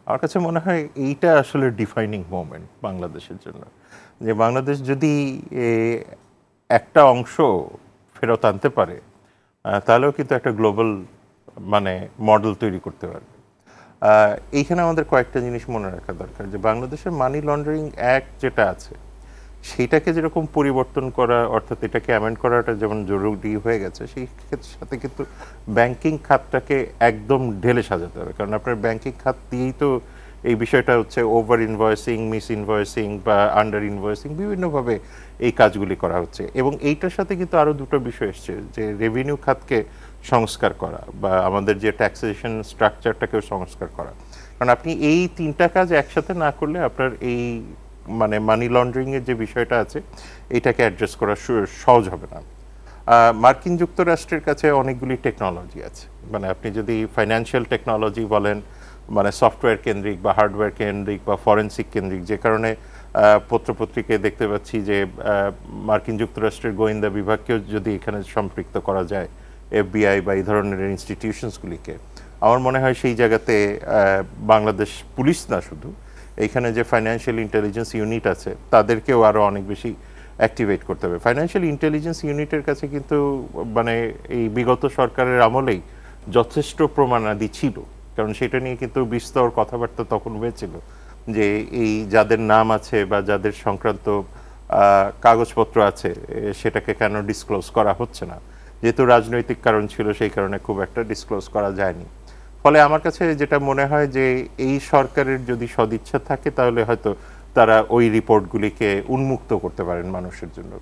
আমার কাছে মনে হয় এইটা আসলে ডিফাইনিং মোমেন্ট বাংলাদেশের জন্য, যে বাংলাদেশ যদি এ, একটা অংশ ফেরত আনতে পারে তাহলেও কিন্তু একটা গ্লোবাল মানে মডেল তৈরি করতে পারবে। এইখানে আমাদের কয়েকটা জিনিস মনে রাখা দরকার, যে বাংলাদেশের মানি লন্ডারিং অ্যাক্ট যেটা আছে সেইটাকে যেরকম পরিবর্তন করা, অর্থাৎ এটাকে অ্যামেন্ড করাটা যেমন জরুরি হয়ে গেছে, সেই সাথে কিন্তু ব্যাংকিং খাতটাকে একদম ঢেলে সাজাতে হবে। কারণ আপনার ব্যাংকিং খাত দিয়েই তো এই বিষয়টা হচ্ছে ওভার ইনভয়েসিং, মিস ইনভয়েসিং বা আন্ডার ইনভয়েসিং বিভিন্নভাবে এই কাজগুলি করা হচ্ছে। এবং এইটার সাথে কিন্তু আরও দুটো বিষয় এসছে, যে রেভিনিউ খাতকে সংস্কার করা বা আমাদের যে ট্যাক্সেশন স্ট্রাকচারটাকেও সংস্কার করা। কারণ আপনি এই তিনটা কাজ একসাথে না করলে আপনার এই মানে মানি লন্ডারিংয়ের যে বিষয়টা আছে এটাকে অ্যাড্রেস করা সহজ হবে না। মার্কিন যুক্তরাষ্ট্রের কাছে অনেকগুলি টেকনোলজি আছে, মানে আপনি যদি ফাইন্যান্সিয়াল টেকনোলজি বলেন, মানে সফটওয়্যার কেন্দ্রিক বা হার্ডওয়্যার কেন্দ্রিক বা ফরেনসিক কেন্দ্রিক, যে কারণে পত্রপত্রিকায় দেখতে পাচ্ছি যে মার্কিন যুক্তরাষ্ট্রের গোয়েন্দা বিভাগকেও যদি এখানে সম্পৃক্ত করা যায়, এফবিআই বা এই ধরনের ইনস্টিটিউশনসগুলিকে, আমার মনে হয় সেই জায়গাতে বাংলাদেশ পুলিশ না শুধু, এইখানে যে ফাইন্যান্সিয়াল ইন্টেলিজেন্স ইউনিট আছে তাদেরকেও আরও অনেক বেশি অ্যাক্টিভেট করতে হবে। ফাইন্যান্সিয়াল ইন্টেলিজেন্স ইউনিটের কাছে কিন্তু মানে এই বিগত সরকারের আমলেই যথেষ্ট প্রমাণাদি ছিল, কারণ সেটা নিয়ে কিন্তু বিস্তর কথাবার্তা তখন হয়েছিল, যে এই যাদের নাম আছে বা যাদের সংক্রান্ত কাগজপত্র আছে সেটাকে কেন ডিসক্লোজ করা হচ্ছে না। যেহেতু রাজনৈতিক কারণ ছিল সেই কারণে খুব একটা ডিসক্লোজ করা যায়নি। ফলে আমার কাছে যেটা মনে হয় যে এই সরকারের যদি সদিচ্ছা থাকে তাহলে হয়তো তারা ওই রিপোর্টগুলিকে উন্মুক্ত করতে পারেন মানুষের জন্য।